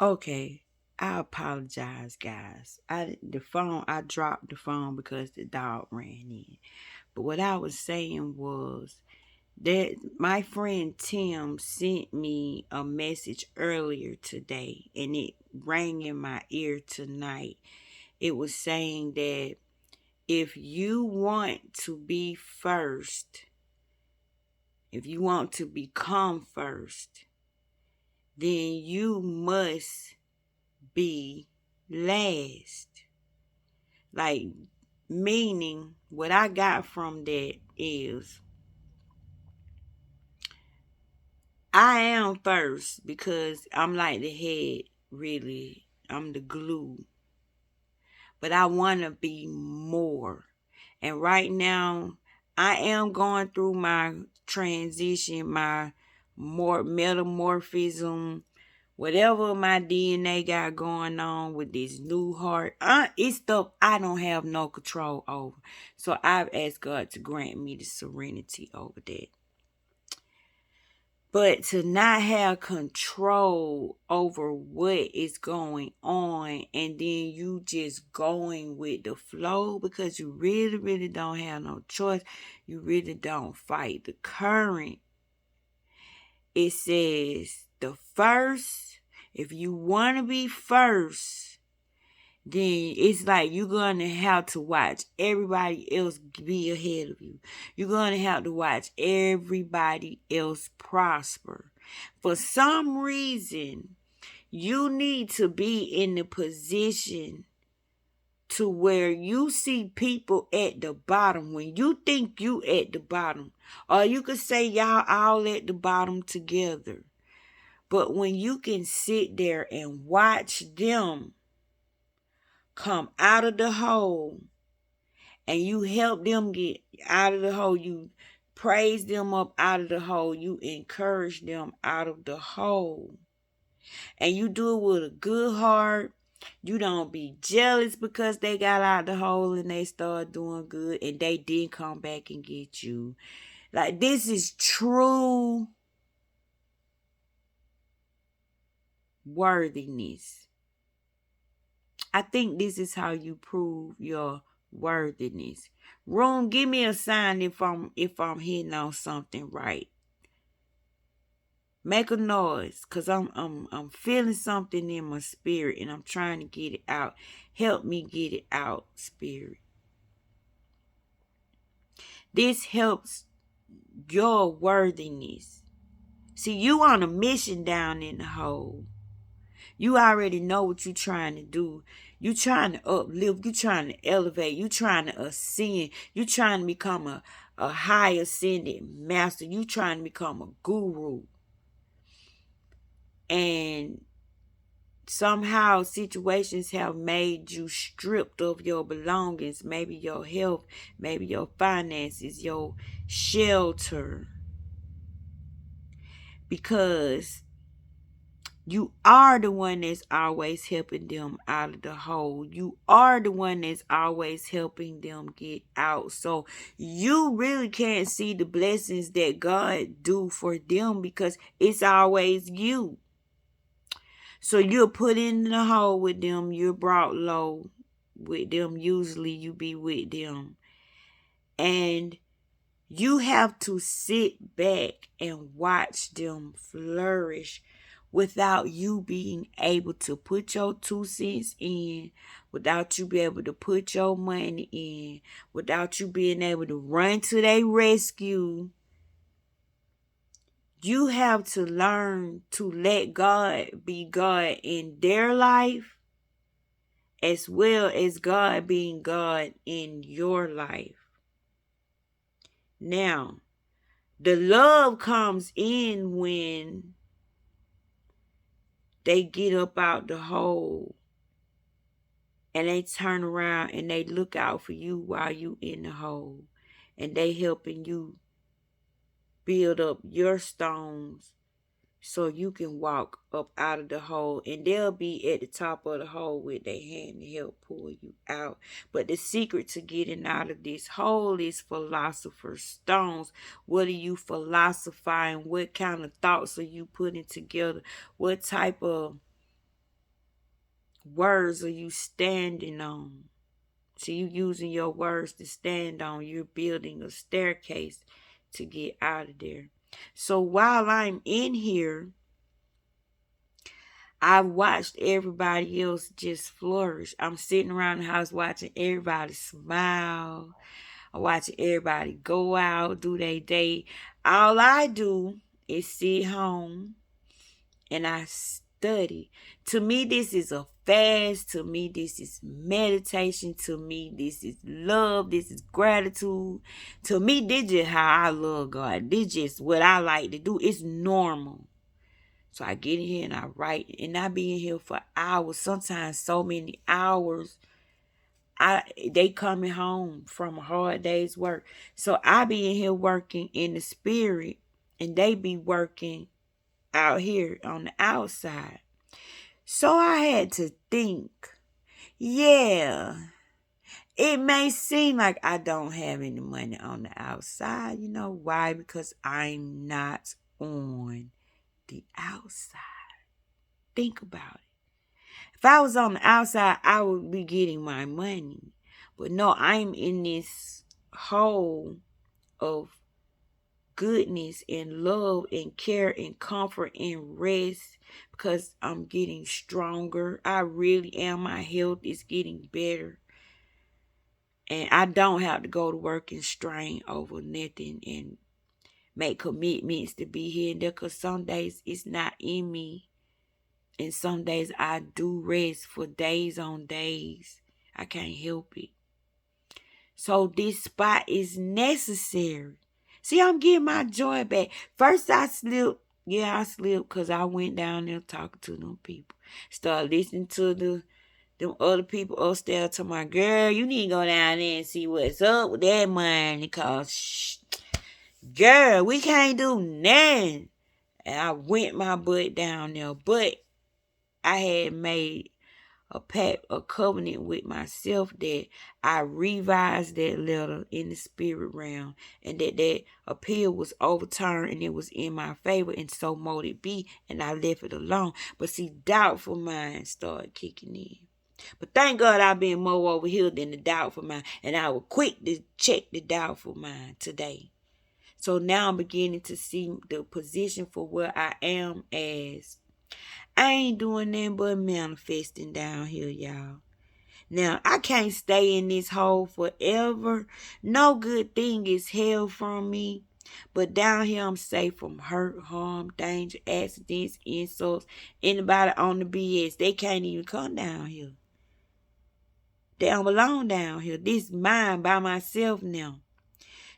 Okay, I apologize, guys. I dropped the phone because the dog ran in. But what I was saying was that my friend Tim sent me a message earlier today, and it rang in my ear tonight. It was saying that if you want to be first, if you want to become first, then you must be last. Like, meaning, what I got from that is I am first because I'm like the head, really. I'm the glue. But I want to be more. And right now, I am going through my transition, my more metamorphism, whatever my DNA got going on with this new heart. It's stuff I don't have no control over. So I've asked God to grant me the serenity over that. But to not have control over what is going on and then you just going with the flow because you really, really don't have no choice. You really don't fight the current. It says the first, if you want to be first, then it's like you're going to have to watch everybody else be ahead of you. You're going to have to watch everybody else prosper. For some reason, you need to be in the position to where you see people at the bottom. When you think you at the bottom, or you could say y'all all at the bottom together. But when you can sit there and watch them come out of the hole and you help them get out of the hole, you praise them up out of the hole, you encourage them out of the hole, and you do it with a good heart. You don't be jealous because they got out the hole and they start doing good and they didn't come back and get you. Like, this is true worthiness. I think this is how you prove your worthiness. Room, give me a sign if I'm hitting on something right. Make a noise, cause I'm feeling something in my spirit and I'm trying to get it out. Help me get it out, spirit. This helps your worthiness. See, you on a mission down in the hole. You already know what you're trying to do. You trying to uplift. You trying to elevate. You trying to ascend. You trying to become a high ascended master. You trying to become a guru. And somehow situations have made you stripped of your belongings. Maybe your health. Maybe your finances. Your shelter. Because you are the one that's always helping them out of the hole. You are the one that's always helping them get out. So you really can't see the blessings that God do for them because it's always you. So you're put in the hole with them. You're brought low with them. Usually you be with them. And you have to sit back and watch them flourish without you being able to put your 2 cents in, without you being able to put your money in, without you being able to run to their rescue. You have to learn to let God be God in their life as well as God being God in your life. Now, the love comes in when they get up out the hole and they turn around and they look out for you while you in the hole. And they helping you build up your stones so you can walk up out of the hole, and they'll be at the top of the hole with their hand to help pull you out. But the secret to getting out of this hole is philosopher's stones. What are you philosophizing? What kind of thoughts are you putting together? What type of words are you standing on? So you using your words to stand on. You're building a staircase to get out of there. So while I'm in here, I've watched everybody else just flourish. I'm sitting around the house watching everybody smile. I'm watching everybody go out, do their day. All I do is sit home and I study. To me, this is a fast. To me, this is meditation. To me, this is love. This is gratitude. To me, this is how I love God. This is what I like to do. It's normal. So I get in here and I write, and I be in here for hours, sometimes so many hours. They coming home from a hard day's work. So I be in here working in the spirit, and they be working out here on the outside. So I had to think, yeah, it may seem like I don't have any money on the outside. You know why? Because I'm not on the outside. Think about it. If I was on the outside, I would be getting my money. But no, I'm in this hole of goodness and love and care and comfort and rest because I'm getting stronger. I really am. My health is getting better. And I don't have to go to work and strain over nothing and make commitments to be here and there, because some days it's not in me. And some days I do rest for days on days. I can't help it. So this spot is necessary. See, I'm getting my joy back. First I slipped. Yeah, I slipped because I went down there talking to them people. Started listening to them other people upstairs to my girl. You need to go down there and see what's up with that money, because girl, we can't do nothing. And I went my butt down there. But I had made a pact, a covenant with myself that I revised that letter in the spirit realm, and that appeal was overturned and it was in my favor, and so mote it be, and I left it alone. But see, doubtful minds started kicking in. But thank God I've been more over here than the doubtful mind, and I was quick to check the doubtful mind today. So now I'm beginning to see the position for where I am as. I ain't doing nothing but manifesting down here, y'all. Now, I can't stay in this hole forever. No good thing is held from me. But down here, I'm safe from hurt, harm, danger, accidents, insults. Anybody on the BS, they can't even come down here. They don't belong down here. This is mine by myself now.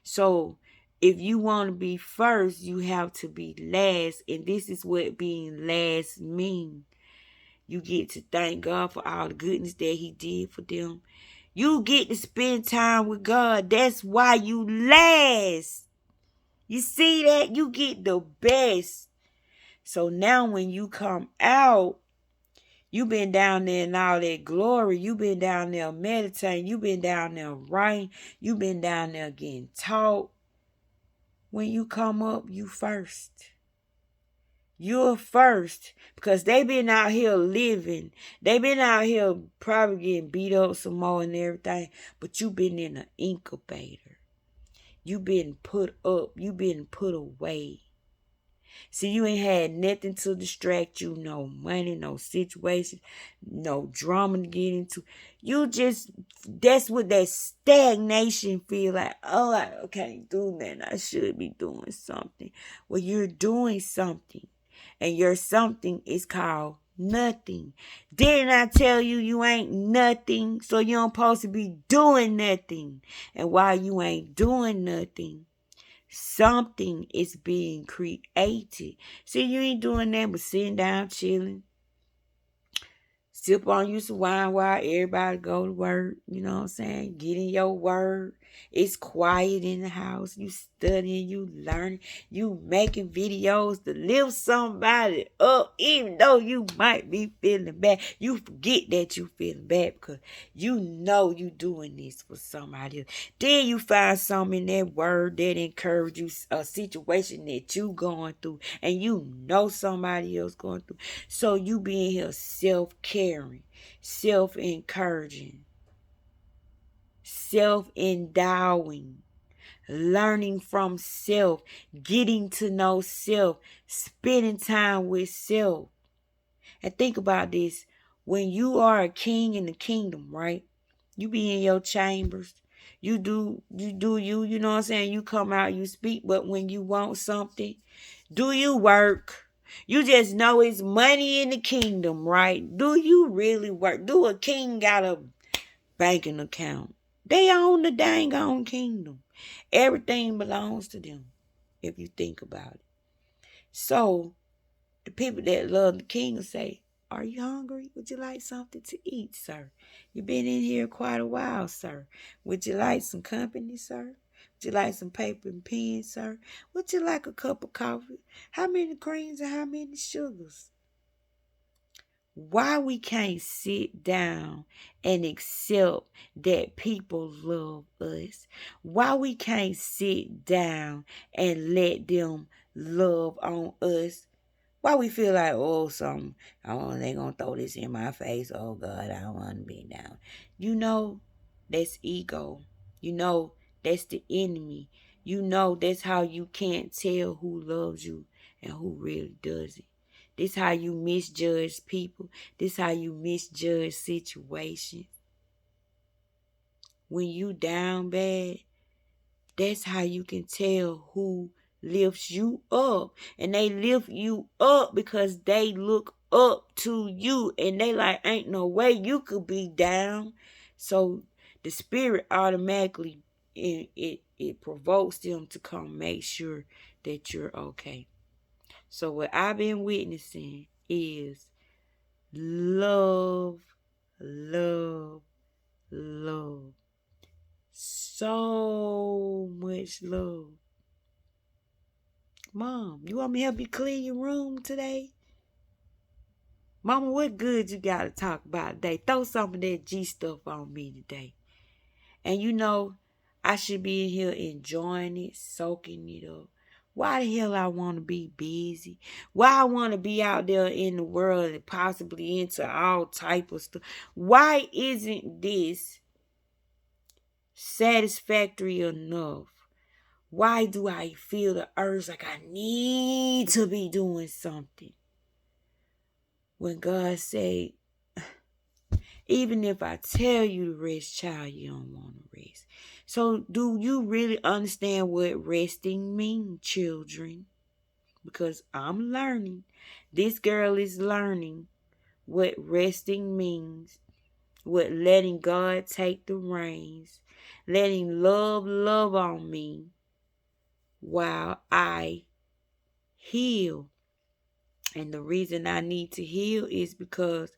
So, if you want to be first, you have to be last. And this is what being last means. You get to thank God for all the goodness that He did for them. You get to spend time with God. That's why you last. You see that? You get the best. So now when you come out, you been down there in all that glory. You been down there meditating. You been down there writing. You been down there getting taught. When you come up, you first. You're first, because they been out here living. They been out here probably getting beat up some more and everything. But you been in an incubator. You been put up. You been put away. See, you ain't had nothing to distract you. No money, no situation, no drama to get into. You just, that's what that stagnation feel like. Oh, I can't do that. I should be doing something. Well, you're doing something. And your something is called nothing. Didn't I tell you you ain't nothing? So you don't supposed to be doing nothing. And while you ain't doing nothing, something is being created. See, you ain't doing that but sitting down, chilling. Sip on you some wine while everybody go to work. You know what I'm saying? Get in your word. It's quiet in the house. You studying, you learning, you making videos to lift somebody up. Even though you might be feeling bad, you forget that you feeling bad because you know you doing this for somebody else. Then you find something in that word that encourage you, a situation that you going through, and you know somebody else going through. So you being here self-care. caring, self-encouraging, self-endowing, learning from self, getting to know self, spending time with self. And think about this. When you are a king in the kingdom, right? You be in your chambers. You know what I'm saying? You come out, you speak, but when you want something, do you work? You just know it's money in the kingdom, right? Do you really work? Do a king got a banking account? They own the dang on kingdom. Everything belongs to them, if you think about it. So, the people that love the king will say, "Are you hungry? Would you like something to eat, sir? You've been in here quite a while, sir. Would you like some company, sir? Would you like some paper and pen, sir? Would you like a cup of coffee? How many creams and how many sugars?" Why we can't sit down and accept that people love us? Why we can't sit down and let them love on us? Why we feel like, they gonna throw this in my face. Oh God, I don't wanna be down. You know, that's ego. You know, that's the enemy. You know, that's how you can't tell who loves you and who really doesn't. This how you misjudge people. This how you misjudge situations. When you down bad, that's how you can tell who lifts you up. And they lift you up because they look up to you. And they like, ain't no way you could be down. So the spirit automatically, it provokes them to come make sure that you're okay. So what I've been witnessing is love, love, love. So much love. Mom, you want me to help you clean your room today? Mama, what good you got to talk about today? Throw some of that G stuff on me today. And you know, I should be in here enjoying it, soaking it up. Why the hell I want to be busy? Why I want to be out there in the world and possibly into all type of stuff? Why isn't this satisfactory enough? Why do I feel the urge like I need to be doing something? When God said, even if I tell you to rest, child, you don't want to rest. So do you really understand what resting means, children? Because I'm learning. This girl is learning what resting means. What letting God take the reins. Letting love on me while I heal. And the reason I need to heal is because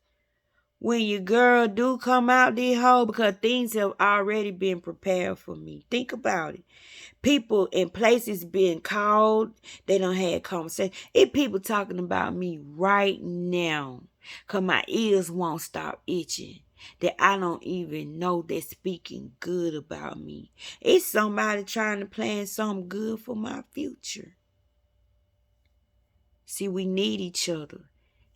when your girl do come out this hole, because things have already been prepared for me. Think about it. People in places being called, they don't have conversation. If people talking about me right now, because my ears won't stop itching, that I don't even know they're speaking good about me. It's somebody trying to plan something good for my future. See, we need each other.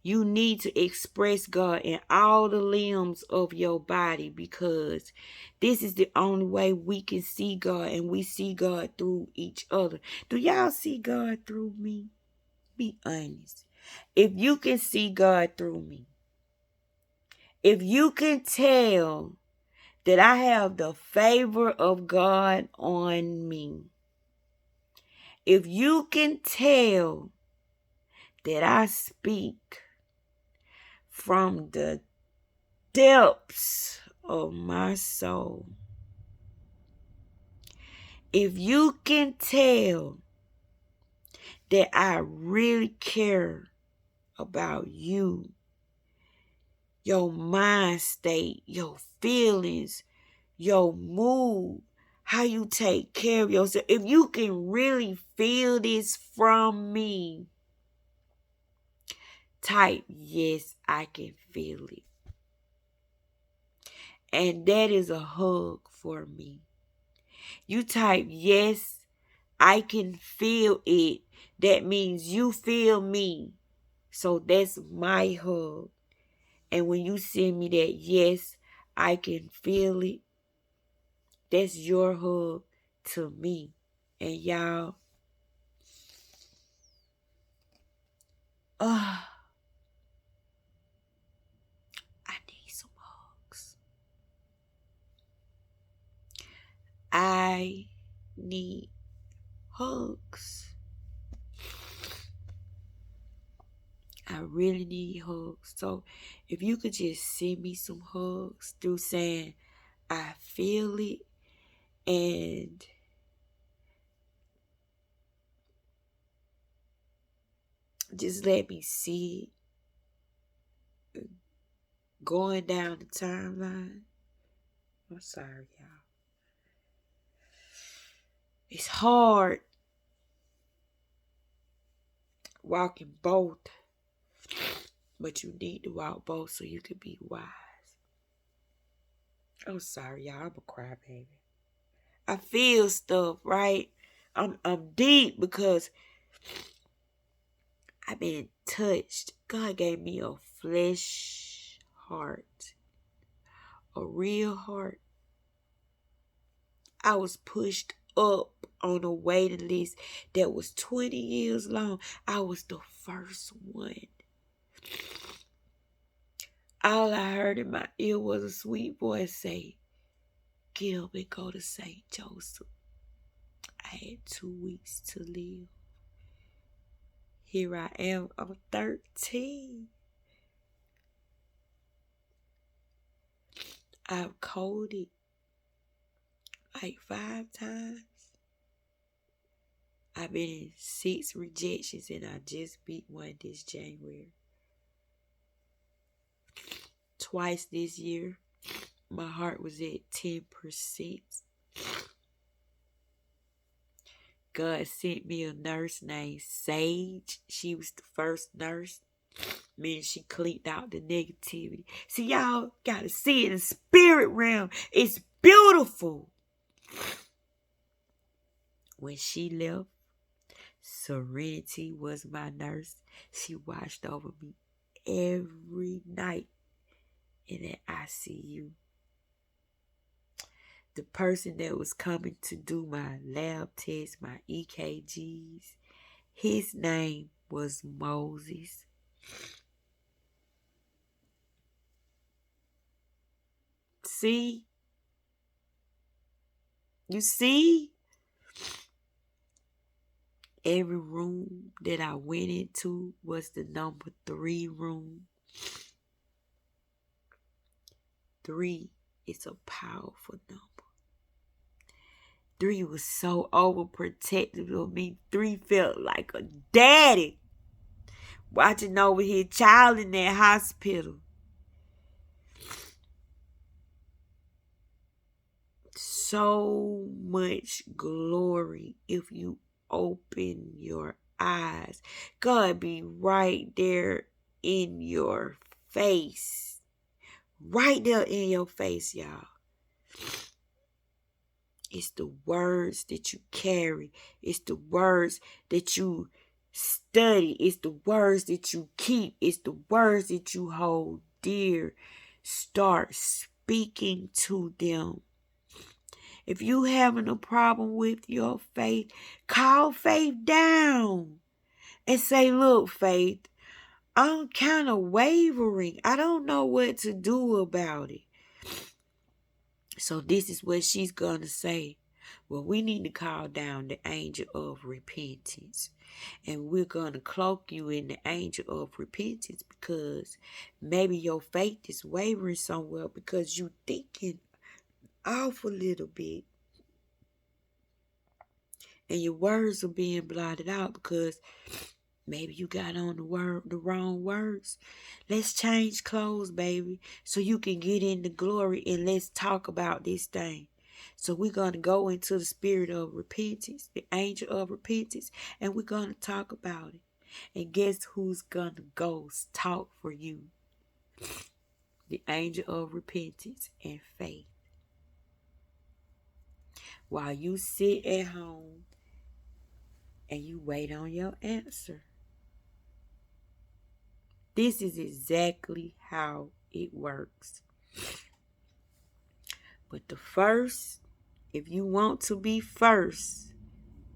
You need to express God in all the limbs of your body because this is the only way we can see God, and we see God through each other. Do y'all see God through me? Be honest. If you can see God through me, if you can tell that I have the favor of God on me, if you can tell that I speak from the depths of my soul, if you can tell that I really care about you, your mind state, your feelings, your mood, how you take care of yourself, if you can really feel this from me, type, yes, I can feel it. And that is a hug for me. You type, yes, I can feel it. That means you feel me. So that's my hug. And when you send me that, yes, I can feel it. That's your hug to me. And y'all, I need some hugs. I need hugs. I really need hugs. So if you could just send me some hugs through saying, I feel it, and just let me see it going down the timeline. I'm sorry, y'all. It's hard walking both, but you need to walk both so you can be wise. I'm sorry, y'all. I'm a crybaby. I feel stuff, right? I'm deep because I've been touched. God gave me a flesh heart, a real heart. I was pushed up on a waiting list that was 20 years long. I was the first one. All I heard in my ear was a sweet voice say, "Get up and go to St. Joseph." I had 2 weeks to live. Here I am, I'm 13. I've coded like 5 times. I've been in 6 rejections and I just beat one this January. Twice this year, my heart was at 10%. God sent me a nurse named Sage. She was the first nurse. Man, she cleaned out the negativity. See, y'all gotta see it in the spirit realm. It's beautiful. When she left, Serenity was my nurse. She watched over me every night in that ICU. The person that was coming to do my lab tests, my EKGs, his name was Moses. See? You see? Every room that I went into was the number 3 room. 3 is a powerful number. 3 was so overprotective of me. 3 felt like a daddy. Watching over his child in that hospital. So much glory if you open your eyes. God be right there in your face. Right there in your face, y'all. It's the words that you carry. It's the words that you study. It's the words that you keep. It's the words that you hold dear. Start speaking to them. If you having a problem with your faith, call faith down and say, "Look, faith, I'm kind of wavering. I don't know what to do about it." So this is what she's going to say. Well, we need to call down the angel of repentance. And we're going to cloak you in the angel of repentance because maybe your faith is wavering somewhere because you thinking off a little bit. And your words are being blotted out because maybe you got on the wrong words. Let's change clothes, baby, so you can get into glory and let's talk about this thing. So we're going to go into the spirit of repentance, the angel of repentance, and we're going to talk about it. And guess who's going to go talk for you? The angel of repentance and faith. While you sit at home and you wait on your answer. This is exactly how it works. But the first, if you want to be first,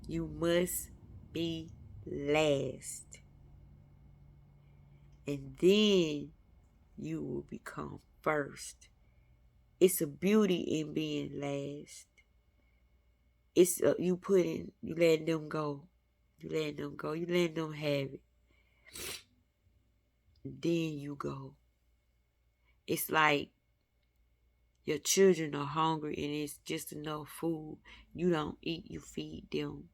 you must be last. And then you will become first. It's a beauty in being last. It's you letting them go. You letting them go. You letting them have it. Then you go. It's like your children are hungry and it's just enough food. You don't eat, you feed them.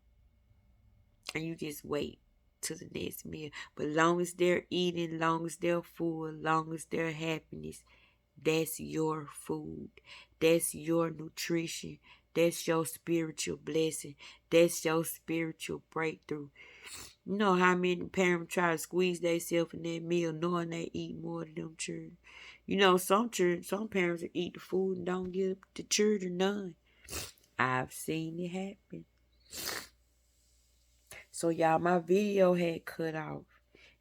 And you just wait to the next meal. But long as they're eating, long as they're full, long as they're happiness, that's your food. That's your nutrition. That's your spiritual blessing. That's your spiritual breakthrough. You know how many parents try to squeeze themselves in that meal knowing they eat more than them children. You know, some parents eat the food and don't give the children none. I've seen it happen. So y'all, my video had cut off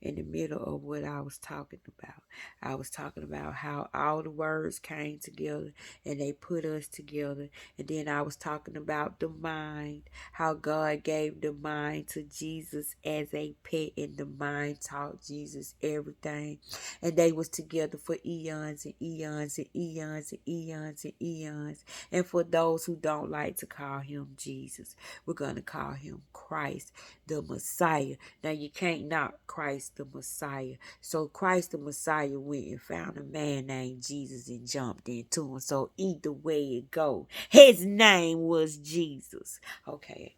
in the middle of what I was talking about. I was talking about how all the words came together and they put us together. And then I was talking about the mind, how God gave the mind to Jesus as a pet, and the mind taught Jesus everything. And they was together for eons and eons and eons and eons and eons. And for those who don't like to call him Jesus, we're going to call him Christ, the Messiah. Now you can't knock Christ the Messiah. So Christ the Messiah went and found a man named Jesus and jumped into him. So either way it go, his name was Jesus. Okay.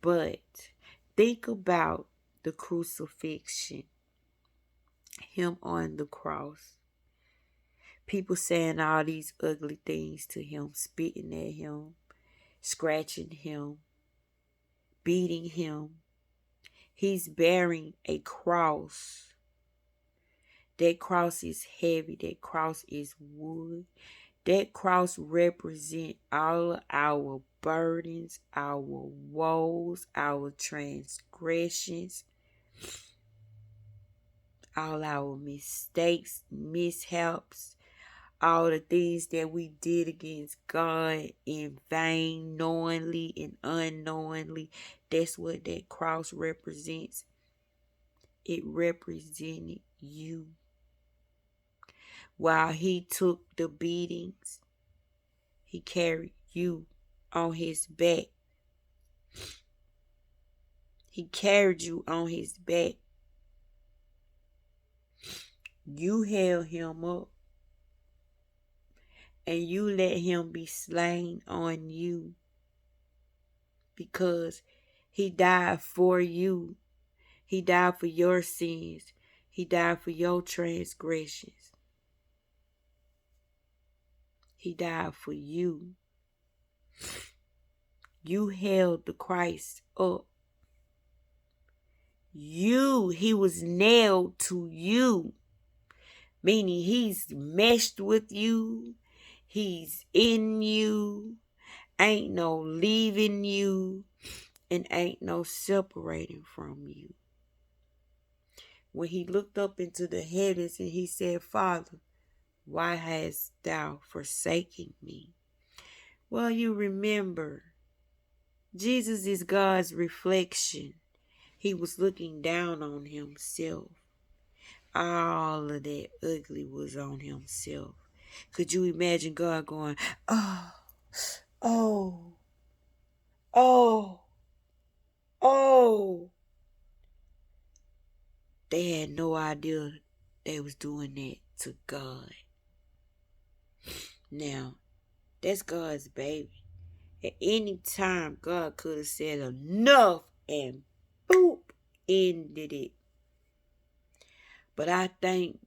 But think about the crucifixion. Him on the cross. People saying all these ugly things to him, spitting at him, scratching him, beating him. He's bearing a cross. That cross is heavy. That cross is wood. That cross represents all of our burdens, our woes, our transgressions, all our mistakes, mishaps, all the things that we did against God in vain, knowingly and unknowingly. That's what that cross represents. It represented you. While he took the beatings, he carried you on his back. He carried you on his back. You held him up. And you let him be slain on you. Because he died for you. He died for your sins. He died for your transgressions. He died for you. You held the Christ up. He was nailed to you. Meaning he's meshed with you. He's in you. Ain't no leaving you. And ain't no separating from you. When he looked up into the heavens and he said, Father, why hast thou forsaken me? Well, you remember, Jesus is God's reflection. He was looking down on himself. All of that ugly was on himself. Could you imagine God going, oh, oh, oh, oh. They had no idea they was doing that to God. Now, that's God's baby. At any time, God could have said enough and boop, ended it. But I think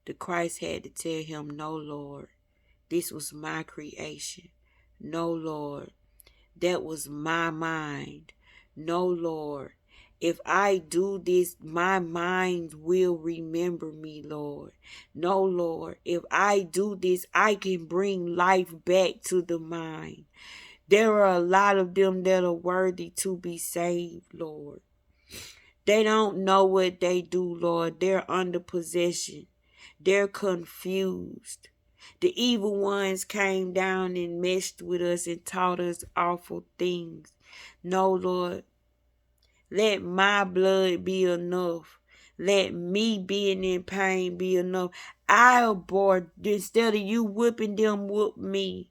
the Christ had to tell him, no, Lord, this was my creation. No, Lord, that was my mind. No, Lord, if I do this, my mind will remember me, Lord. No, Lord, if I do this, I can bring life back to the mind. There are a lot of them that are worthy to be saved, Lord. They don't know what they do, Lord. They're under possession. They're confused. The evil ones came down and messed with us and taught us awful things. No, Lord, let my blood be enough. Let me being in pain be enough. I abhor, instead of you whipping them, whoop me.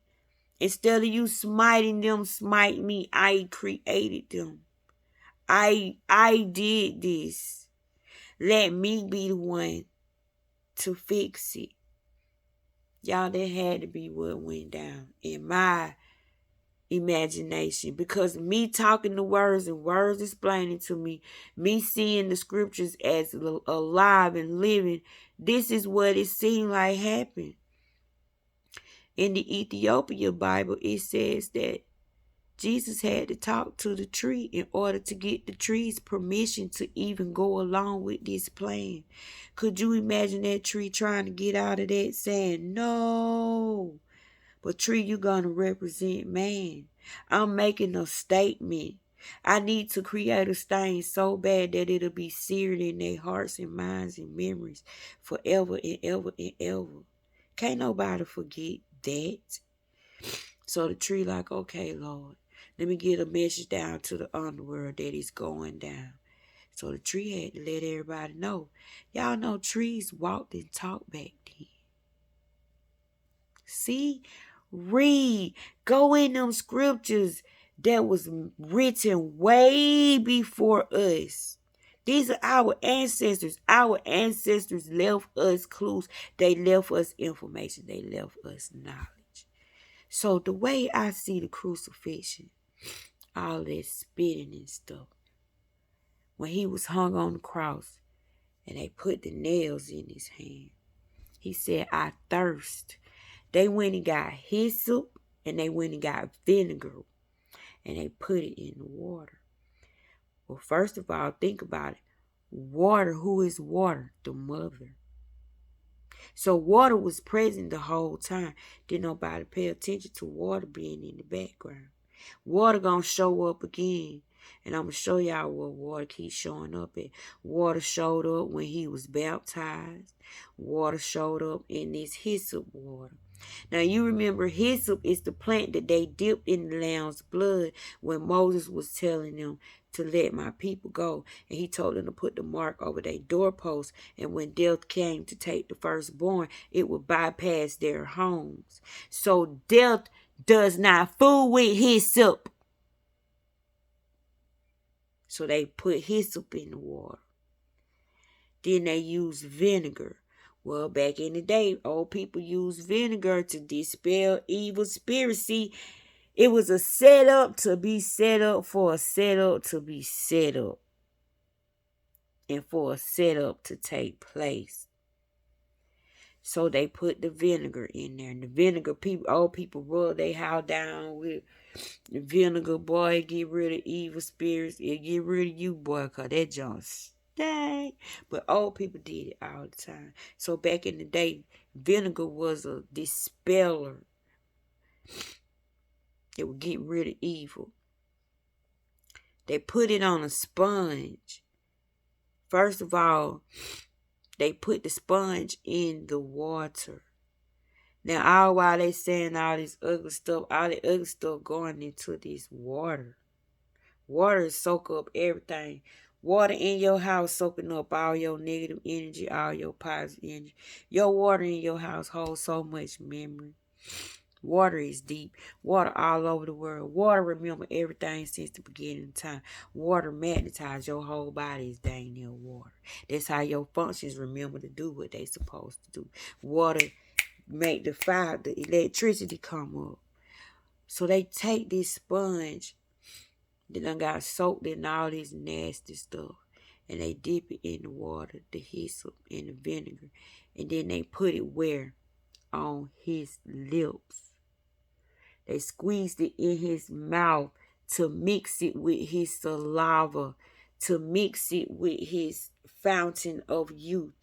Instead of you smiting them, smite me. I created them. I did this. Let me be the one to fix it. Y'all, that had to be what went down in my imagination, because me talking the words and words explaining to me seeing the scriptures as alive and living, this is what it seemed like happened. In the Ethiopia Bible, it says that Jesus had to talk to the tree in order to get the tree's permission to even go along with this plan. Could you imagine that tree trying to get out of that, saying, no, but tree, you're going to represent man. I'm making a statement. I need to create a stain so bad that it'll be seared in their hearts and minds and memories forever and ever and ever. Can't nobody forget that. So the tree like, okay, Lord, let me get a message down to the underworld that is going down. So the tree had to let everybody know. Y'all know trees walked and talked back then. See? Read. Go in them scriptures that was written way before us. These are our ancestors. Our ancestors left us clues. They left us information. They left us knowledge. So the way I see the crucifixion, all that spitting and stuff, when he was hung on the cross and they put the nails in his hand, he said, I thirst. They went and got hyssop and they went and got vinegar and they put it in the water. Well, first of all, think about it. Water, who is water? The mother. So water was present the whole time. Didn't nobody pay attention to water being in the background. Water gonna show up again. And I'm going to show y'all where water keeps showing up at. Water showed up when he was baptized. Water showed up in this hyssop water. Now you remember hyssop is the plant that they dipped in the lamb's blood when Moses was telling them to let my people go. And he told them to put the mark over their doorposts. And when death came to take the firstborn, it would bypass their homes. So death does not fool with hyssop. So they put hyssop in the water. Then they used vinegar. Well, back in the day, old people used vinegar to dispel evil spirits. See, it was a setup to be set up for a setup to be set up. And for a setup to take place. So they put the vinegar in there. And the vinegar, old people rub their house down with the vinegar, boy. It get rid of evil spirits. It get rid of you, boy, because that junk stay. But old people did it all the time. So back in the day, vinegar was a dispeller. It would get rid of evil. They put it on a sponge. First of all, they put the sponge in the water. Now, all while they saying all this ugly stuff, all the ugly stuff going into this water. Water soak up everything. Water in your house soaking up all your negative energy, all your positive energy. Your water in your house holds so much memory. Water is deep. Water all over the world. Water remember everything since the beginning of time. Water magnetizes your whole body is dang near water. That's how your functions remember to do what they supposed to do. Water make the fire, the electricity come up. So they take this sponge that done got soaked in all this nasty stuff. And they dip it in the water, the hyssop and the vinegar. And then they put it where? On his lips. They squeezed it in his mouth to mix it with his saliva, to mix it with his fountain of youth,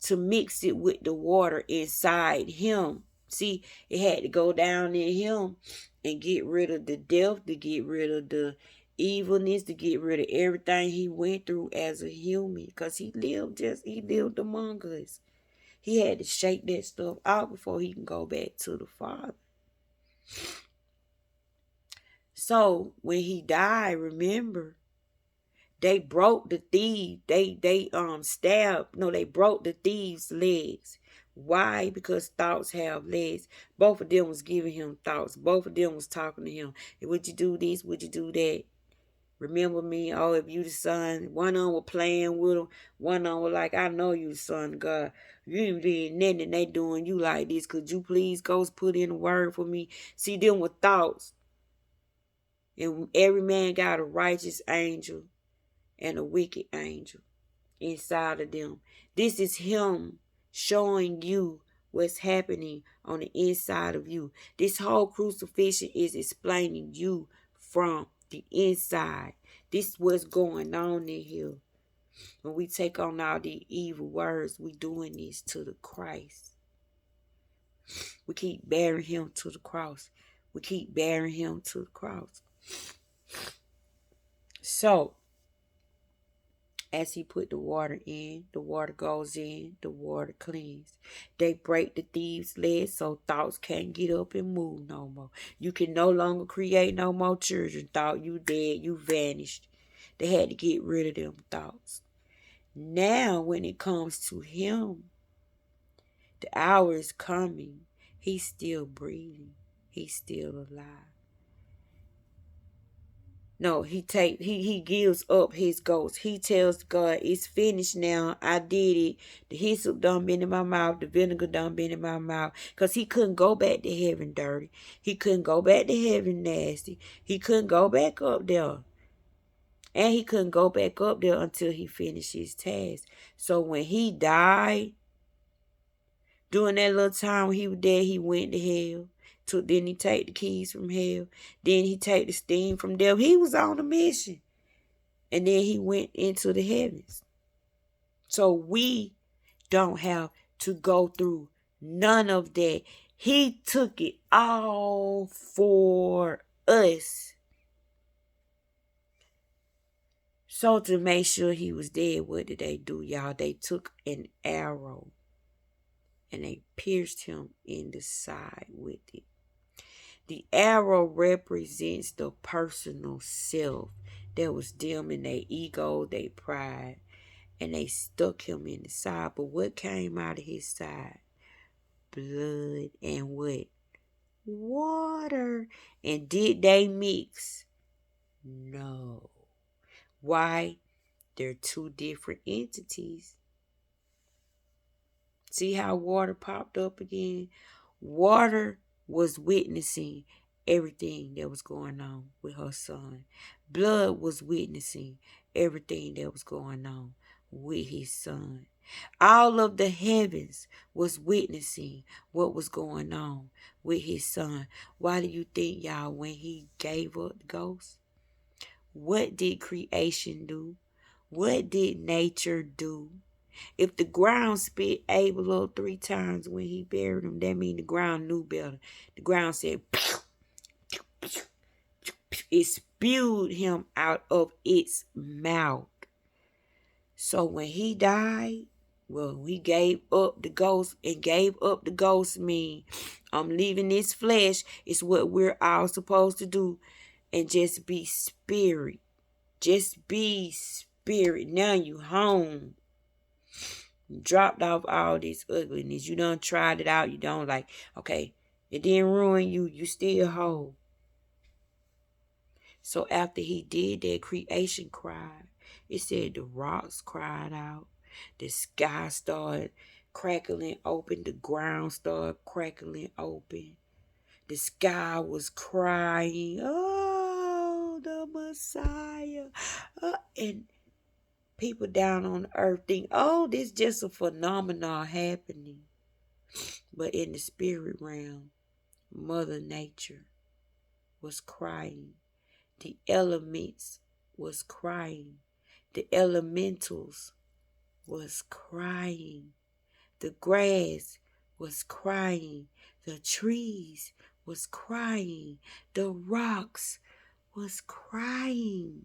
to mix it with the water inside him. See, it had to go down in him and get rid of the death, to get rid of the evilness, to get rid of everything he went through as a human, because he lived among us. He had to shake that stuff out before he can go back to the Father. So when he died, remember, they broke the thief. They stabbed. No, they broke the thieves' legs. Why? Because thoughts have legs. Both of them was giving him thoughts. Both of them was talking to him. Would you do this? Would you do that? Remember me? Oh, if you the son. One of them was playing with him. One of them was like, I know you the son of God. You ain't did nothing and they doing you like this. Could you please go put in a word for me? See, them with thoughts. And every man got a righteous angel and a wicked angel inside of them. This is him showing you what's happening on the inside of you. This whole crucifixion is explaining you from the inside. This is what's going on in here. When we take on all the evil words, we doing this to the Christ. We keep bearing him to the cross. We keep bearing him to the cross. So, as he put the water in, the water goes in, the water cleans. They break the thieves' legs so thoughts can't get up and move no more. You can no longer create no more children. Thought you dead, you vanished. They had to get rid of them thoughts. Now, when it comes to him, the hour is coming. He's still breathing. He's still alive. No, he gives up his ghost. He tells God, it's finished now. I did it. The hyssop done been in my mouth. The vinegar done been in my mouth. Because he couldn't go back to heaven dirty. He couldn't go back to heaven nasty. He couldn't go back up there. And he couldn't go back up there until he finished his task. So when he died, during that little time when he was dead, he went to hell. Then he take the keys from hell. Then he take the steam from devil. He was on a mission. And then he went into the heavens. So we don't have to go through none of that. He took it all for us. So to make sure he was dead, what did they do, y'all? They took an arrow and they pierced him in the side with it. The arrow represents the personal self that was them in their ego, their pride, and they stuck him in the side. But what came out of his side? Blood and what? Water. And did they mix? No. Why? They're two different entities. See how water popped up again? Water was witnessing everything that was going on with her son. Blood was witnessing everything that was going on with his son. All of the heavens was witnessing what was going on with his son. Why do you think, y'all, when he gave up the ghost? What did creation do? What did nature do? If the ground spit Abel up 3 times when he buried him, that means the ground knew better. The ground said, pew, pew, pew, pew, pew. It spewed him out of its mouth. So when he died, well, he gave up the ghost, and gave up the ghost mean I'm leaving this flesh. It's what we're all supposed to do, and just be spirit. Just be spirit. Now you home. You dropped off all this ugliness. You done tried it out. You don't like, okay, it didn't ruin you. You still whole. So after he did that, creation cried. It said the rocks cried out. The sky started crackling open. The ground started crackling open. The sky was crying, oh, the Messiah. And people down on the earth think, oh, this is just a phenomenon happening. But in the spirit realm, Mother Nature was crying. The elements was crying. The elementals was crying. The grass was crying. The trees was crying. The rocks was crying.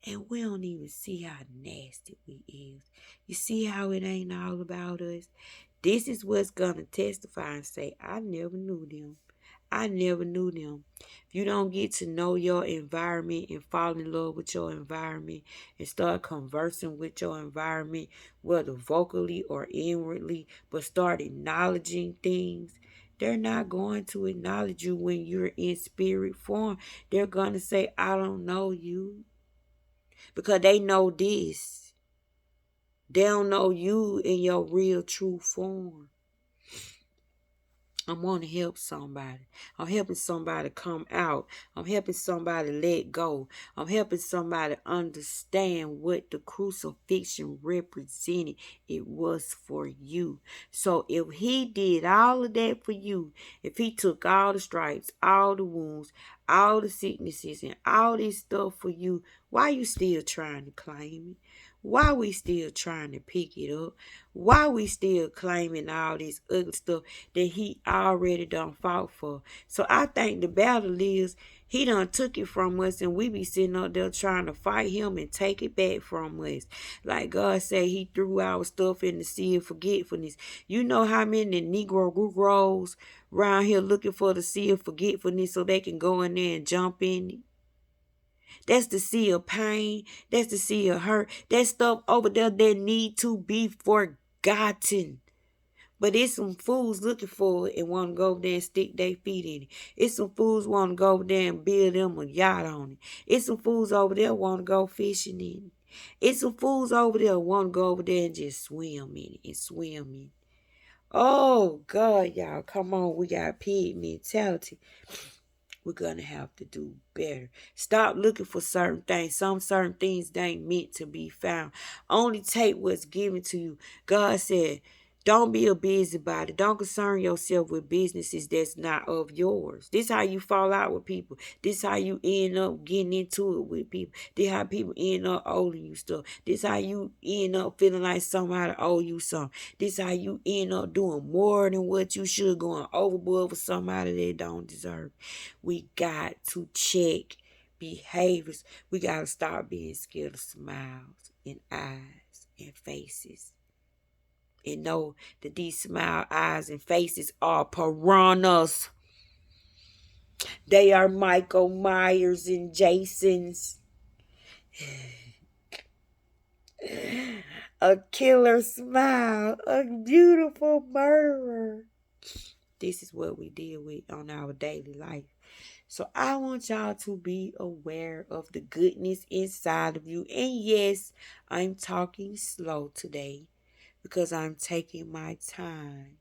And we don't even see how nasty we is. You see how it ain't all about us? This is what's going to testify and say, I never knew them. I never knew them. If you don't get to know your environment and fall in love with your environment and start conversing with your environment, whether vocally or inwardly, but start acknowledging things, they're not going to acknowledge you when you're in spirit form. They're going to say, I don't know you. Because they know this. They don't know you in your real true form. I'm want to help somebody. I'm helping somebody come out. I'm helping somebody let go. I'm helping somebody understand what the crucifixion represented. It was for you. So if he did all of that for you, if he took all the stripes, all the wounds, all the sicknesses, and all this stuff for you, why you still trying to claim it? Why we still trying to pick it up? Why we still claiming all this ugly stuff that he already done fought for? So I think the battle is he done took it from us and we be sitting up there trying to fight him and take it back from us. Like God said, he threw our stuff in the sea of forgetfulness. You know how many Negro Negroes around here looking for the sea of forgetfulness so they can go in there and jump in it? That's the sea of pain. That's the sea of hurt. That stuff over there that need to be forgotten. But it's some fools looking for it and want to go over there and stick their feet in it. It's some fools want to go over there and build them a yacht on it. It's some fools over there want to go fishing in it. It's some fools over there want to go over there and just swim in it and swim in it. Oh, God, y'all, come on. We got pig mentality. We're going to have to do better. Stop looking for certain things. Some certain things they ain't meant to be found. Only take what's given to you. God said, don't be a busybody. Don't concern yourself with businesses that's not of yours. This how you fall out with people. This how you end up getting into it with people. This how people end up owing you stuff. This how you end up feeling like somebody owe you something. This how you end up doing more than what you should, going overboard for somebody that don't deserve. We got to check behaviors. We got to stop being scared of smiles and eyes and faces. And know that these smile, eyes, and faces are piranhas. They are Michael Myers and Jason's. A killer smile, a beautiful murderer. This is what we deal with on our daily life. So I want y'all to be aware of the goodness inside of you. And yes, I'm talking slow today because I'm taking my time.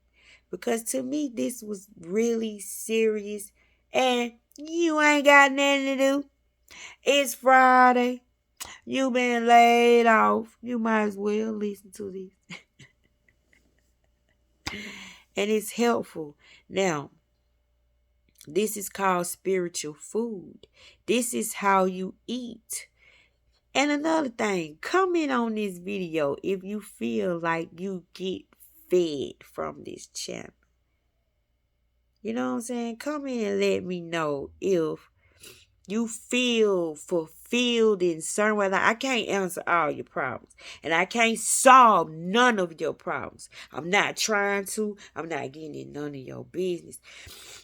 Because to me, this was really serious. And you ain't got nothing to do. It's Friday. You been laid off. You might as well listen to this. And it's helpful. Now, this is called spiritual food. This is how you eat. And another thing, comment on this video if you feel like you get fed from this channel. You know what I'm saying? Comment and let me know if you feel fulfilled in certain way. Like, I can't answer all your problems. And I can't solve none of your problems. I'm not trying to. I'm not getting in none of your business.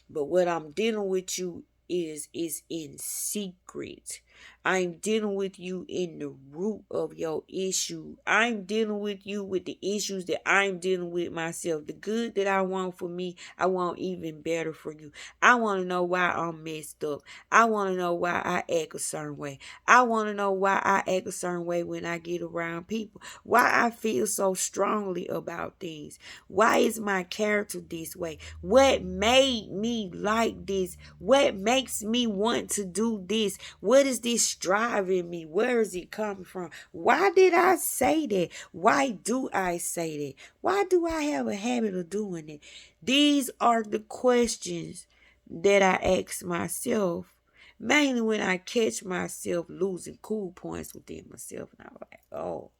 But what I'm dealing with you is in secret. I'm dealing with you in the root of your issue. I'm dealing with you with the issues that I'm dealing with myself. The good that I want for me, I want even better for you. I want to know why I'm messed up. I want to know why I act a certain way. I want to know why I act a certain way when I get around people. Why I feel so strongly about things. Why is my character this way? What made me like this? What makes me want to do this? What is this driving me? Where is it coming from? Why did I say that? Why do I say that? Why do I have a habit of doing it? These are the questions that I ask myself, mainly when I catch myself losing cool points within myself. And I'm like, oh,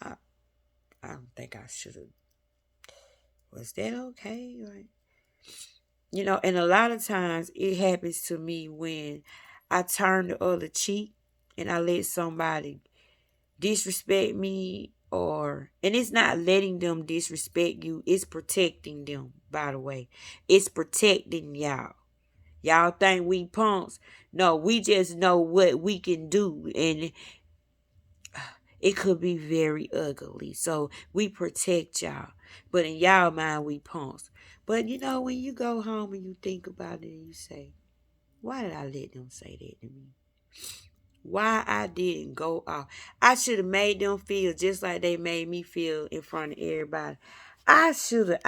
I don't think I should have. Was that okay? Like, and a lot of times it happens to me when I turn the other cheek and I let somebody disrespect me, and it's not letting them disrespect you, it's protecting them, by the way. It's protecting y'all. Y'all think we punks? No, we just know what we can do, and it could be very ugly. So we protect y'all. But in y'all mind, we punks. But when you go home and you think about it and you say, why did I let them say that to me? Why I didn't go off? I should have made them feel just like they made me feel in front of everybody. I should have.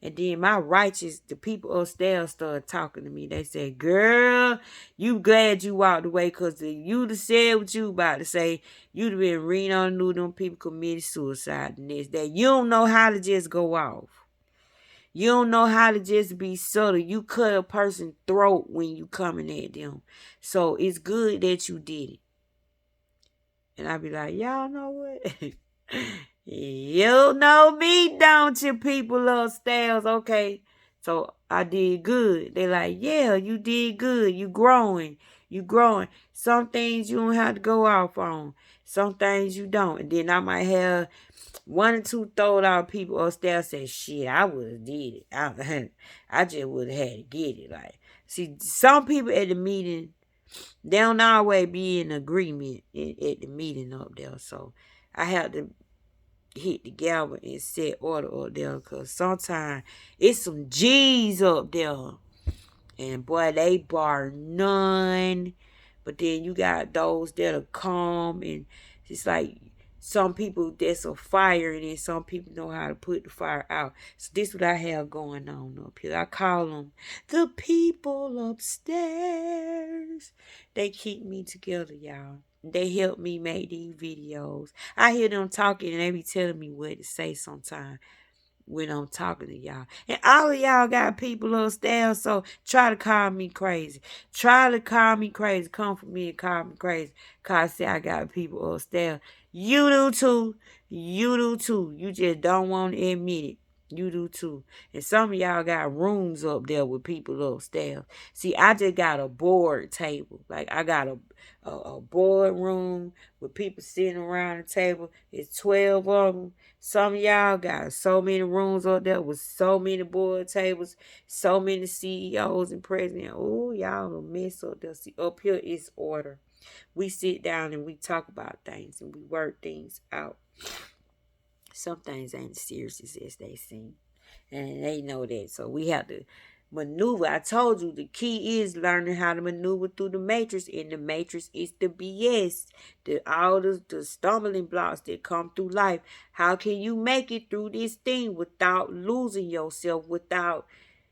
And then the people upstairs started talking to me. They said, girl, you glad you walked away, because if you'd have said what you about to say, you'd have been reading on the news them people committed suicide the next day. You don't know how to just go off. You don't know how to just be subtle. You cut a person's throat when you coming at them. So it's good that you did it. And I be like, y'all know what? You know me, don't you, people upstairs? Okay. So I did good. They like, yeah, you did good. You growing. You growing. Some things you don't have to go off on. Some things you don't. And then I might have one or two throwed out people upstairs say, shit, I would have did it. I just would have had to get it. Like, see, some people at the meeting, they don't always be in agreement at the meeting up there. So I have to hit the gavel and set order up there, because sometimes it's some G's up there. And boy, they bar none. But then you got those that are calm, and it's like some people that's a fire, and then some people know how to put the fire out. So this is what I have going on up here. I call them the people upstairs. They keep me together, y'all. They help me make these videos. I hear them talking and they be telling me what to say sometimes when I'm talking to y'all. And all of y'all got people upstairs, so try to call me crazy. Try to call me crazy. Come for me and call me crazy. Cause I say I got people upstairs. You do too. You do too. You just don't want to admit it. You do too. And some of y'all got rooms up there with people upstairs. See, I just got a board table. Like, I got a board room with people sitting around the table. It's 12 of them. Some of y'all got so many rooms up there with so many board tables, so many CEOs and presidents. Oh, y'all a mess up there. See, up here is order. We sit down and we talk about things and we work things out. Some things ain't as serious as they seem. And they know that. So we have to maneuver. I told you the key is learning how to maneuver through the matrix. And the matrix is the BS. All the stumbling blocks that come through life. How can you make it through this thing without losing yourself, without,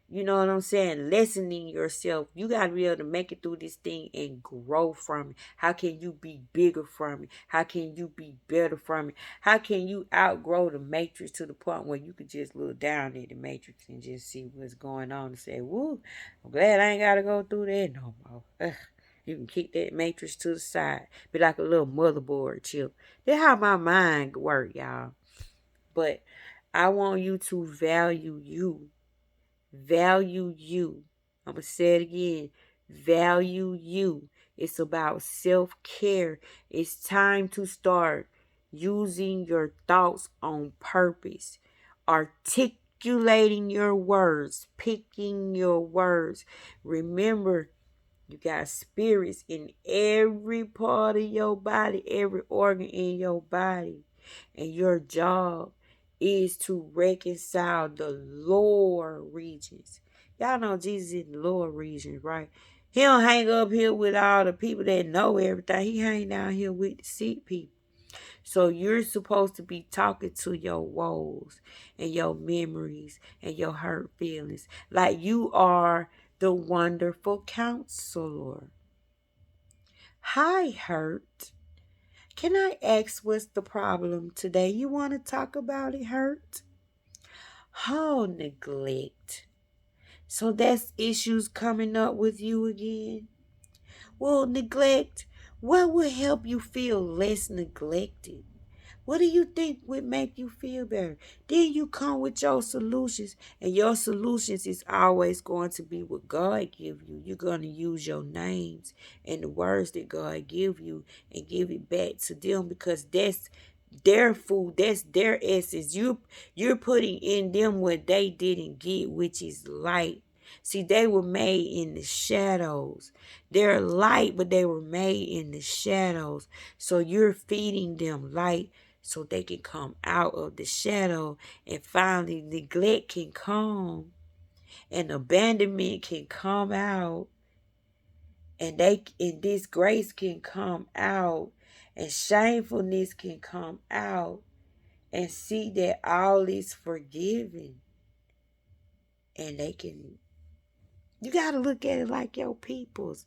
you know what I'm saying, lessening yourself? You got to be able to make it through this thing and grow from it. How can you be bigger from it? How can you be better from it? How can you outgrow the matrix to the point where you could just look down at the matrix and just see what's going on and say, woo, I'm glad I ain't got to go through that no more. Ugh. You can kick that matrix to the side. Be like a little motherboard chip. That's how my mind work, y'all. But I want you to value you. Value you. I'm going to say it again. Value you. It's about self-care. It's time to start using your thoughts on purpose. Articulating your words. Picking your words. Remember, you got spirits in every part of your body, every organ in your body. And your job is to reconcile the lower regions. Y'all know Jesus in the lower regions, right? He don't hang up here with all the people that know everything. He hang down here with the sick people. So you're supposed to be talking to your woes and your memories and your hurt feelings like you are the wonderful counselor. Hi, Hurt. Can I ask what's the problem today? You want to talk about it, Hurt? Oh, neglect. So that's issues coming up with you again? Well, neglect, what will help you feel less neglected? What do you think would make you feel better? Then you come with your solutions, and your solutions is always going to be what God give you. You're going to use your names and the words that God give you and give it back to them, because that's their food, that's their essence. You're putting in them what they didn't get, which is light. See, they were made in the shadows. They're light, but they were made in the shadows. So you're feeding them light so they can come out of the shadow, and finally neglect can come and abandonment can come out, and this grace can come out, and shamefulness can come out, and see that all is forgiven. And they can, you got to look at it like your peoples.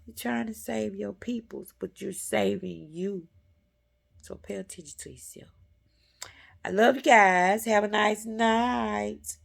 You're trying to save your peoples, but you're saving you. So pay attention to yourself. I love you guys. Have a nice night.